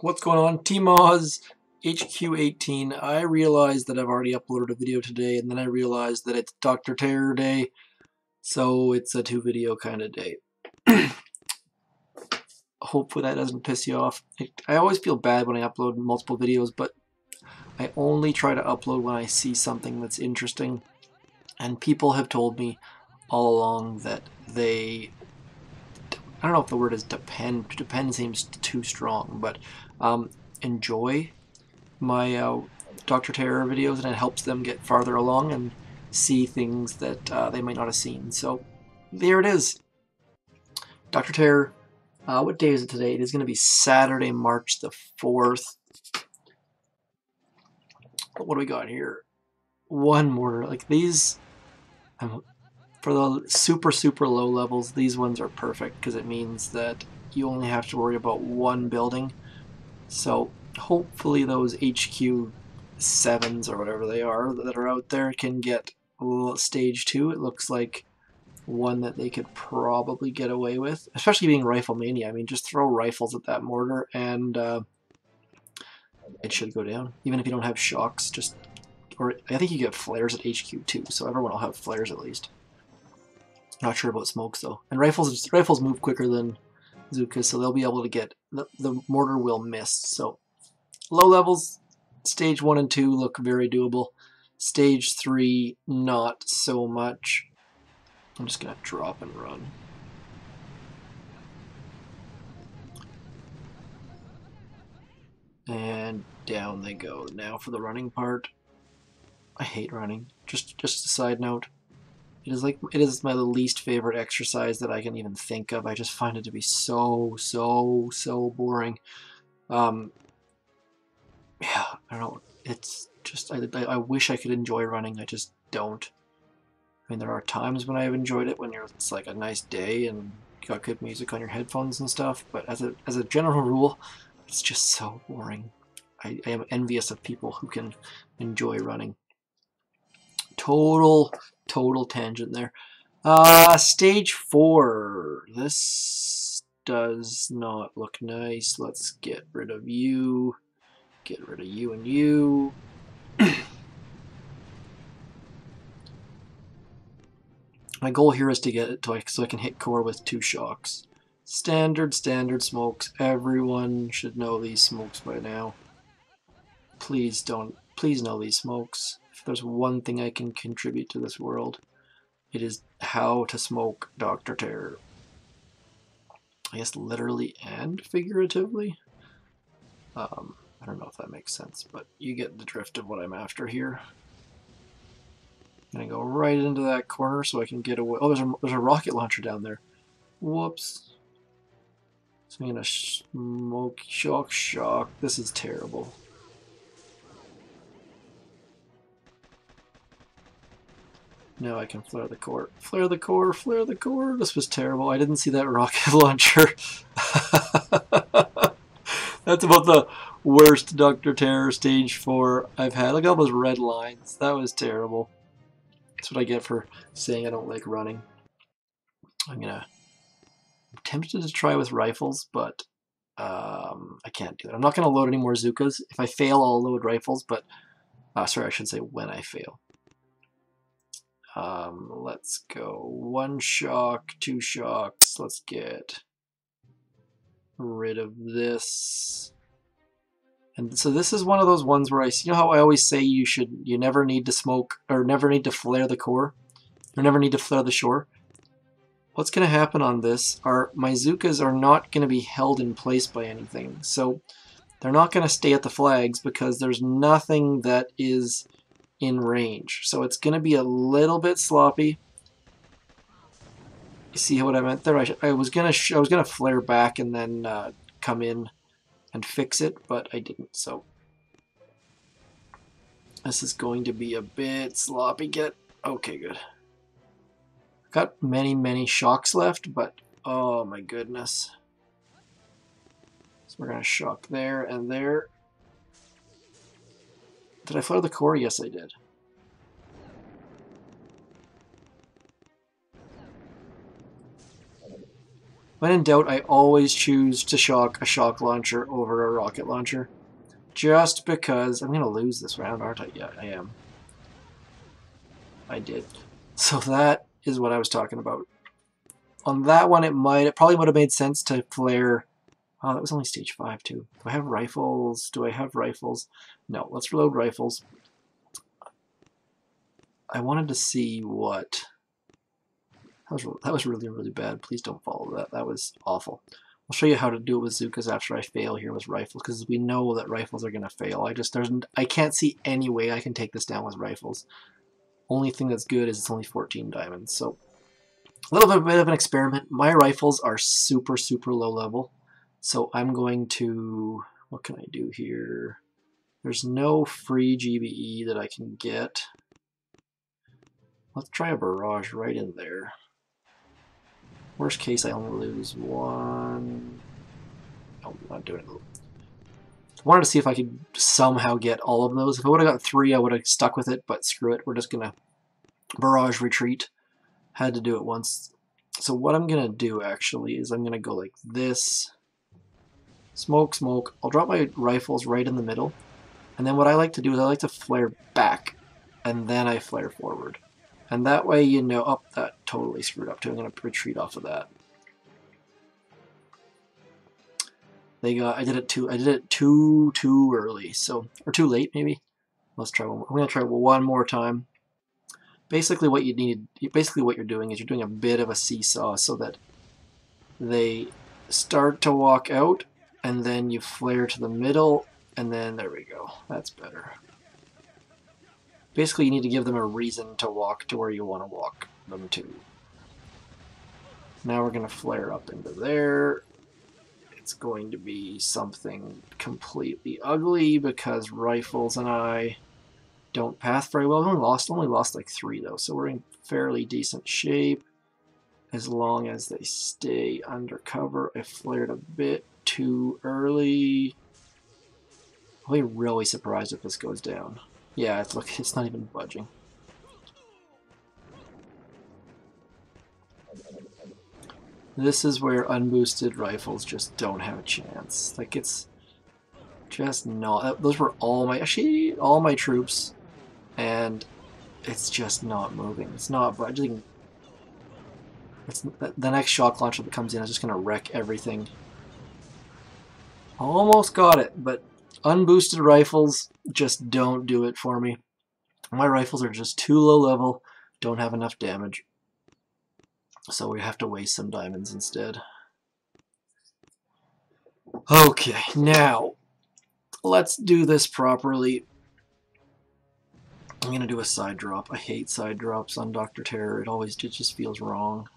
What's going on? T-Moz HQ18. I realized that I've already uploaded a video today, and then I realized that it's Dr. Terror Day, so it's a two-video kind of day. Hopefully that doesn't piss you off. I always feel bad when I upload multiple videos, but I only try to upload when I see something that's interesting. And people have told me all along that they... I don't know if the word is depend. Depend seems too strong, but enjoy my Dr. Terror videos, and it helps them get farther along and see things that they might not have seen. So there it is. Dr. Terror. What day is it today? It is going to be Saturday, March the 4th. What do we got here? One mortar. Like these, for the super low levels, these ones are perfect because it means that you only have to worry about one building. So hopefully those HQ 7s or whatever they are that are out there can get a little stage 2. It looks like one that they could probably get away with, especially being Rifle Mania. I mean, just throw rifles at that mortar and it should go down. Even if you don't have shocks, or I think you get flares at HQ too, so everyone will have flares at least. Not sure about smokes though. And rifles move quicker than zookas, so they'll be able to get the mortar will miss. So low levels, stage 1 and 2 look very doable. Stage 3, not so much. I'm just gonna drop and run. And down they go. Now for the running part. I hate running. Just a side note. It is my least favorite exercise that I can even think of. I just find it to be so boring. Yeah, I don't know. It's just I wish I could enjoy running. I just don't. I mean, there are times when I've enjoyed it when it's like a nice day and you got good music on your headphones and stuff. But as a general rule, it's just so boring. I am envious of people who can enjoy running. Total tangent there. Stage 4. This does not look nice. Let's get rid of you. Get rid of you and you. My goal here is to get it so I can hit core with 2 shocks. Standard smokes. Everyone should know these smokes by now. Please know these smokes. If there's one thing I can contribute to this world, it is how to smoke Dr. Terror. I guess literally and figuratively. I don't know if that makes sense, but you get the drift of what I'm after here. I'm gonna go right into that corner so I can get away. Oh, there's a rocket launcher down there. Whoops. So I'm gonna smoke, shock. This is terrible. Now I can flare the core. Flare the core. This was terrible. I didn't see that rocket launcher. That's about the worst Dr. Terror Stage 4 I've had. Look at all those red lines. That was terrible. That's what I get for saying I don't like running. I'm tempted to try with rifles, but I can't do that. I'm not going to load any more zookas. If I fail, I'll load rifles, but sorry, I should say when I fail. Let's go 1 shock, 2 shocks. Let's get rid of this. And so this is one of those ones where you know how I always say you never need to smoke or never need to flare the core or never need to flare the shore. What's going to happen on this are my zookas are not going to be held in place by anything. So they're not going to stay at the flags because there's nothing that is in range. So it's going to be a little bit sloppy. You see what I meant there? I was gonna flare back and then come in and fix it, but I didn't. So this is going to be a bit sloppy. Okay, good. Got many shocks left, but oh my goodness. So we're gonna shock there and there. Did I flare the core? Yes, I did. When in doubt, I always choose to shock a shock launcher over a rocket launcher. Just because I'm going to lose this round, aren't I? Yeah, I am. I did. So that is what I was talking about. On that one, it probably would have made sense to flare. Oh, that was only stage 5 too. Do I have rifles? Do I have rifles? No, let's reload rifles. I wanted to see what... That was really, really bad. Please don't follow that. That was awful. I'll show you how to do it with zookas after I fail here with rifles, because we know that rifles are going to fail. I can't see any way I can take this down with rifles. Only thing that's good is it's only 14 diamonds. So a little bit of an experiment. My rifles are super, super low level. So I'm going to... What can I do here? There's no free GBE that I can get. Let's try a barrage right in there. Worst case, I only lose one. Oh, I'm not doing it. I wanted to see if I could somehow get all of those. If I would have got 3, I would have stuck with it, but screw it. We're just going to barrage retreat. Had to do it once. So what I'm going to do, actually, is I'm going to go like this. Smoke, smoke. I'll drop my rifles right in the middle. And then what I like to do is I like to flare back. And then I flare forward. And that way you know... Oh, that totally screwed up too. I'm going to retreat off of that. I did it too early, so, or too late maybe. Let's try one more. I'm going to try one more time. Basically what you're doing is you're doing a bit of a seesaw so that they start to walk out and then you flare to the middle and then there we go. That's better. Basically, you need to give them a reason to walk to where you want to walk them to. Now we're going to flare up into there. It's going to be something completely ugly because rifles and I don't path very well. We only lost like 3 though, so we're in fairly decent shape as long as they stay undercover. I flared a bit too early. I'll be really surprised if this goes down. Yeah, it's not even budging. This is where unboosted rifles just don't have a chance. Like, it's just not... Those were all my troops, and it's just not moving. It's not budging. The next shock launcher that comes in is just going to wreck everything. Almost got it, but unboosted rifles just don't do it for me. My rifles are just too low level, don't have enough damage. So we have to waste some diamonds instead. Okay, now let's do this properly. I'm going to do a side drop. I hate side drops on Dr. Terror. It just feels wrong.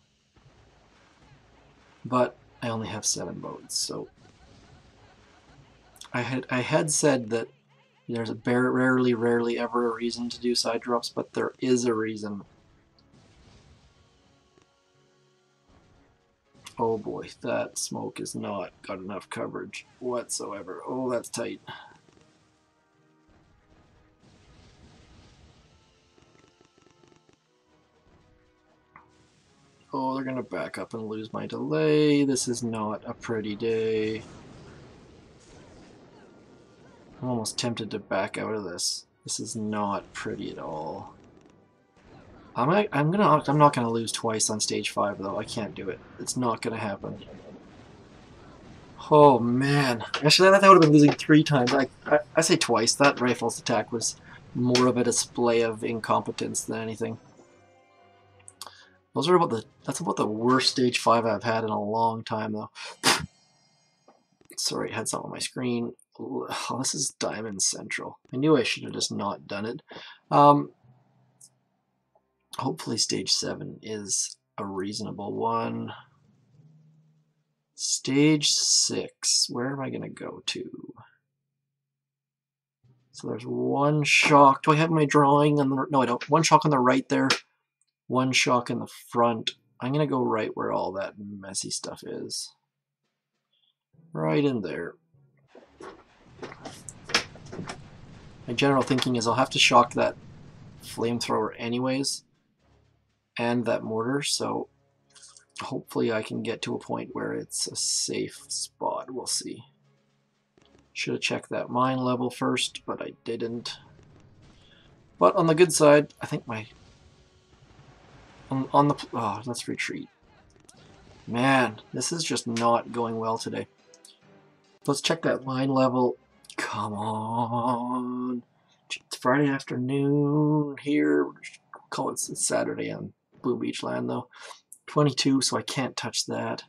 But I only have 7 votes, so I had said that there's rarely ever a reason to do side drops, but there is a reason. Oh boy, that smoke has not got enough coverage whatsoever. Oh, that's tight. Oh, they're gonna back up and lose my delay. This is not a pretty day. I'm almost tempted to back out of this. This is not pretty at all. I'm not gonna lose twice on stage 5 though. I can't do it. It's not gonna happen. Oh man! Actually, I thought I would have been losing 3 times. I say twice. That rifle's attack was more of a display of incompetence than anything. That's about the worst stage 5 I've had in a long time though. Sorry, I had something on my screen. Oh, this is Diamond Central. I knew I should have just not done it. Hopefully stage 7 is a reasonable one. Stage 6, where am I going to go to? So there's 1 shock. Do I have my drawing on the... No, I don't. 1 shock on the right there. 1 shock in the front. I'm going to go right where all that messy stuff is. Right in there. My general thinking is I'll have to shock that flamethrower anyways, and that mortar, so Hopefully I can get to a point where it's a safe spot. We'll see. Should have checked that mine level first, but I didn't. But on the good side, I think my... On the... Oh, let's retreat. Man, this is just not going well today. Let's check that mine level. Come on. It's Friday afternoon here. We'll call it Saturday on Blue Beach land, though. 22, so I can't touch that.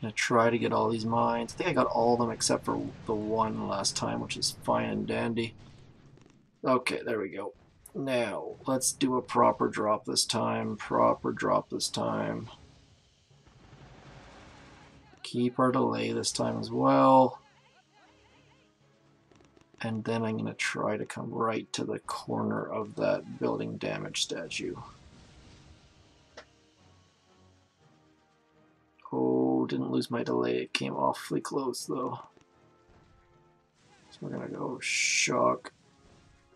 Gonna try to get all these mines. I think I got all of them except for the one last time, which is fine and dandy. Okay, there we go. Now, let's do a proper drop this time. Proper drop this time. Keep our delay this time as well. And then I'm going to try to come right to the corner of that building damage statue. Oh, didn't lose my delay. It came awfully close though. So we're going to go shock,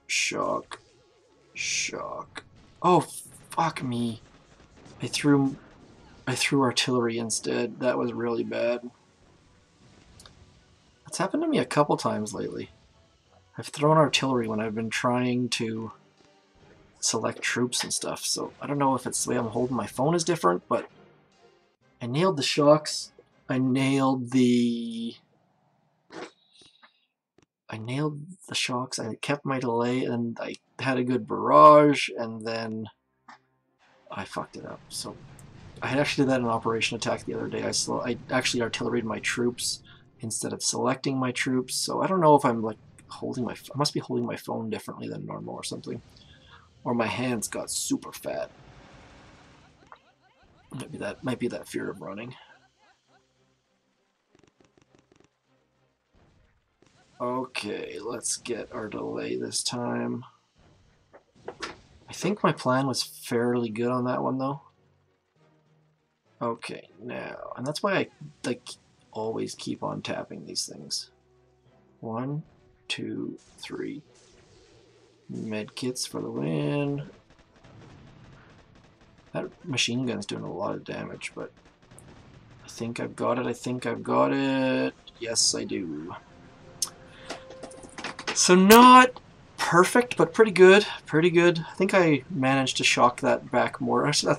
shock, shock. Oh, fuck me. I threw artillery instead. That was really bad. That's happened to me a couple times lately. I've thrown artillery when I've been trying to select troops and stuff, so I don't know if it's the way I'm holding my phone is different, but I nailed the shocks. I nailed the shocks. I kept my delay, and I had a good barrage, and then I fucked it up. So I had actually did that in Operation Attack the other day. I actually artilleried my troops instead of selecting my troops. So I don't know if I'm like holding my... I must be holding my phone differently than normal or something. Or my hands got super fat. Might be that fear of running. Okay, let's get our delay this time. I think my plan was fairly good on that one though. Okay, now, and that's why I like always keep on tapping these things. 1, 2, 3. Medkits for the win. That machine gun's doing a lot of damage, but I think I've got it. I think I've got it. Yes, I do. So not perfect, but pretty good. Pretty good. I think I managed to shock that back more. Actually,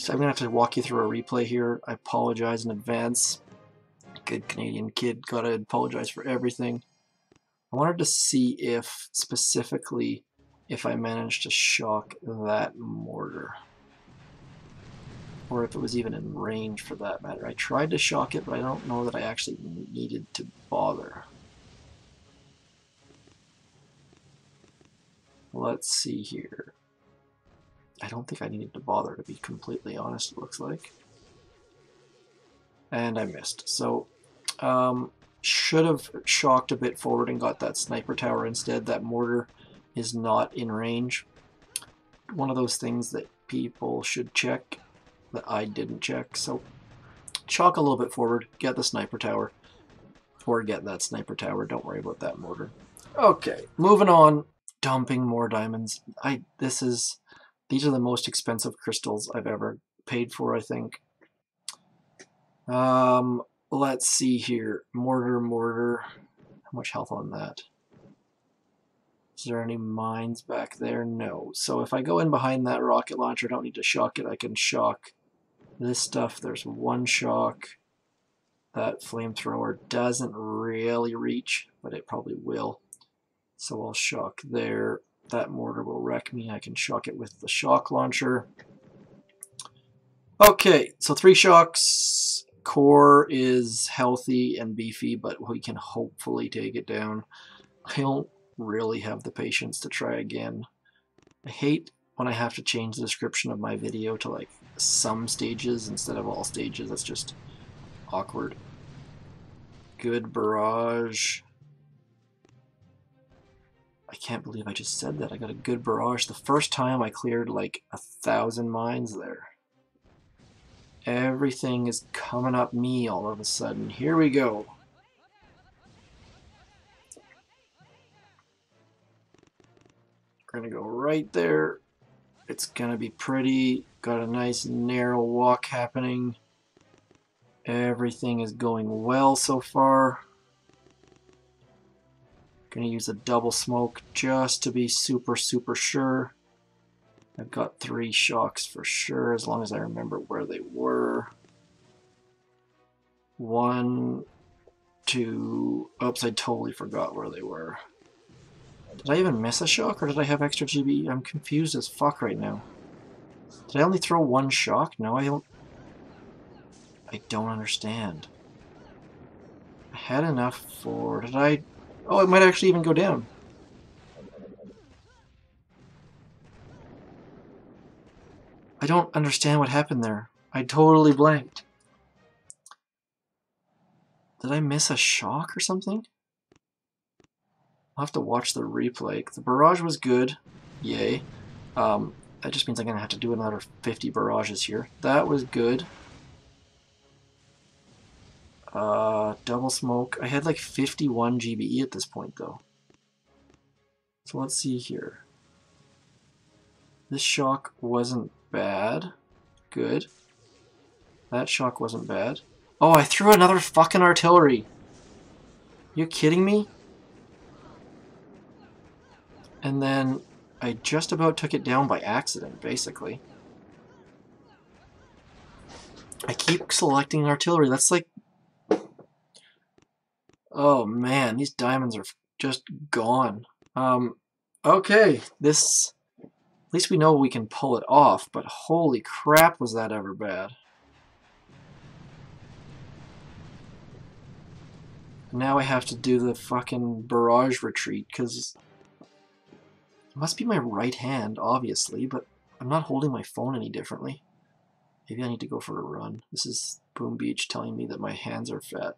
I'm gonna have to walk you through a replay here. I apologize in advance. Good Canadian kid. Gotta apologize for everything. I wanted to see if, specifically, if I managed to shock that mortar. Or if it was even in range for that matter. I tried to shock it, but I don't know that I actually needed to bother. Let's see here. I don't think I needed to bother, to be completely honest, it looks like. And I missed. So, should have shocked a bit forward and got that sniper tower instead. That mortar is not in range. One of those things that people should check that I didn't check. So, shock a little bit forward, get the sniper tower, or get that sniper tower. Don't worry about that mortar. Okay, moving on. Dumping more diamonds. These are the most expensive crystals I've ever paid for, I think. Let's see here. Mortar. How much health on that? Is there any mines back there? No. So if I go in behind that rocket launcher, I don't need to shock it. I can shock this stuff. There's one shock. That flamethrower doesn't really reach, but it probably will. So I'll shock there. That mortar will wreck me. I can shock it with the shock launcher. Okay, so 3 shocks. Core is healthy and beefy, but we can hopefully take it down. I don't really have the patience to try again. I hate when I have to change the description of my video to like some stages instead of all stages. That's just awkward. Good barrage. I can't believe I just said that. I got a good barrage. The first time I cleared like 1,000 mines there. Everything is coming up me all of a sudden. Here we go. We're gonna go right there. It's gonna be pretty. Got a nice narrow walk happening. Everything is going well so far. Gonna use a double smoke just to be super sure. I've got 3 shocks for sure, as long as I remember where they were. 1, 2. Oops, I totally forgot where they were. Did I even miss a shock, or did I have extra GB? I'm confused as fuck right now. Did I only throw 1 shock? No, I don't understand. I had enough for... Did I... Oh, it might actually even go down. I don't understand what happened there. I totally blanked. Did I miss a shock or something? I'll have to watch the replay. The barrage was good. Yay. That just means I'm going to have to do another 50 barrages here. That was good. Double smoke. I had like 51 GBE at this point, though. So let's see here. This shock wasn't bad. Good. That shock wasn't bad. Oh, I threw another fucking artillery. You kidding me? And then I just about took it down by accident, basically. I keep selecting artillery. That's like... Oh man, these diamonds are just gone. Okay, this... At least we know we can pull it off, but holy crap was that ever bad. Now I have to do the fucking barrage retreat, because... It must be my right hand, obviously, but I'm not holding my phone any differently. Maybe I need to go for a run. This is Boom Beach telling me that my hands are fat.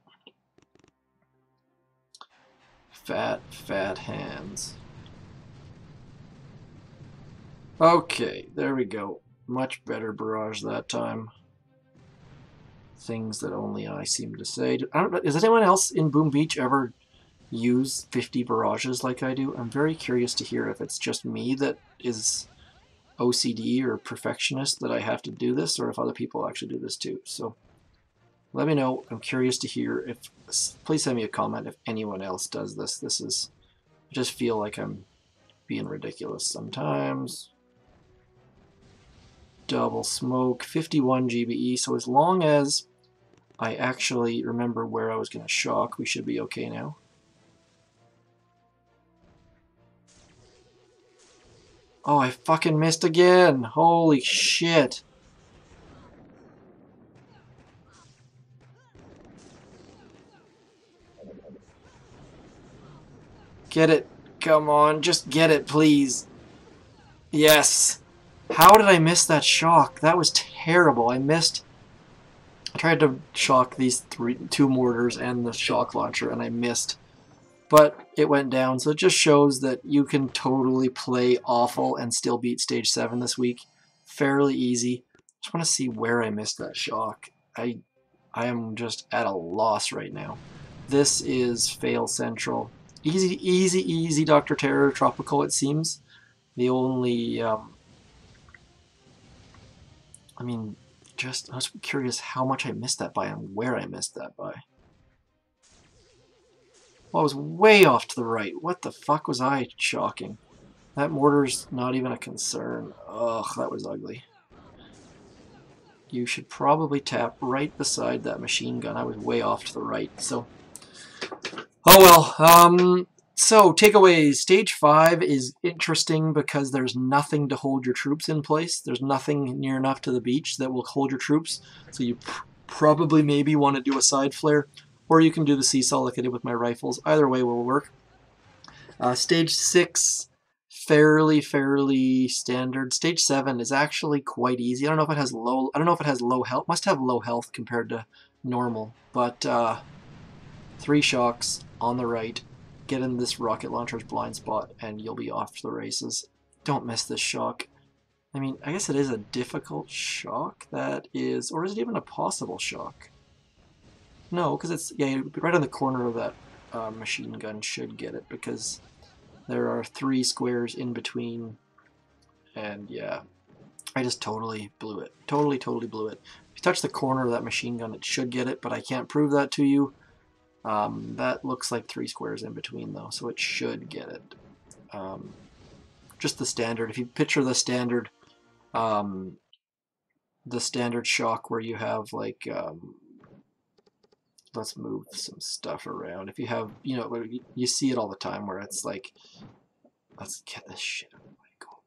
Fat hands. Okay, there we go. Much better barrage that time. Things that only I seem to say. I don't know, does anyone else in Boom Beach ever use 50 barrages like I do? I'm very curious to hear if it's just me that is OCD or perfectionist that I have to do this, or if other people actually do this too. So let me know. I'm curious to hear if... Please send me a comment if anyone else does this. This is... I just feel like I'm being ridiculous sometimes. Double smoke, 51 GBE, so as long as I actually remember where I was going to shock, we should be okay now. Oh, I fucking missed again! Holy shit! Get it. Come on, just get it, please. Yes! How did I miss that shock? That was terrible. I tried to shock these 2 mortars and the shock launcher, and I missed. But it went down, so it just shows that you can totally play awful and still beat Stage 7 this week. Fairly easy. Just want to see where I missed that shock. I am just at a loss right now. This is Fail Central. Easy, Dr. Tropical, it seems. The only... I was curious how much I missed that by and where I missed that by. Well, I was way off to the right. What the fuck was I shocking? That mortar's not even a concern. Ugh, that was ugly. You should probably tap right beside that machine gun. I was way off to the right, so... Oh well, so takeaways. Stage 5 is interesting because there's nothing to hold your troops in place. There's nothing near enough to the beach that will hold your troops, so you probably maybe want to do a side flare, or you can do the seesaw like I did with my rifles. Either way will work. Stage 6, fairly standard. Stage 7 is actually quite easy. I don't know if it has low health. Must have low health compared to normal, but 3 shocks on the right. Get in this rocket launcher's blind spot, and you'll be off to the races. Don't miss this shock. I mean, I guess it is a difficult shock. That is, or is it even a possible shock? No, because it's, yeah, right on the corner of that machine gun should get it, because there are 3 squares in between, and yeah, I just totally blew it. Totally blew it. If you touch the corner of that machine gun, it should get it, but I can't prove that to you. That looks like 3 squares in between, though, so it should get it. Just the standard. If you picture the standard shock where you have, like, let's move some stuff around. If you have, you know, you see it all the time where it's like, let's get this shit out of the way.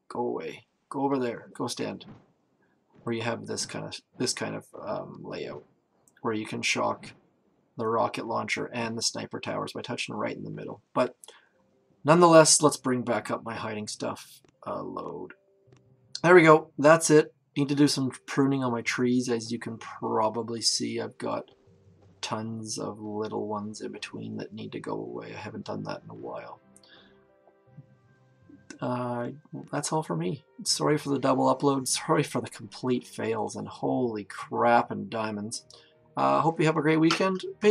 Go away. Go over there. Go stand. Where you have this kind of layout where you can shock the rocket launcher and the sniper towers by touching right in the middle. But nonetheless, let's bring back up my hiding stuff load. There we go. That's it. Need to do some pruning on my trees. As you can probably see, I've got tons of little ones in between that need to go away. I haven't done that in a while. That's all for me. Sorry for the double upload. Sorry for the complete fails, and holy crap and diamonds. Hope you have a great weekend. Peace.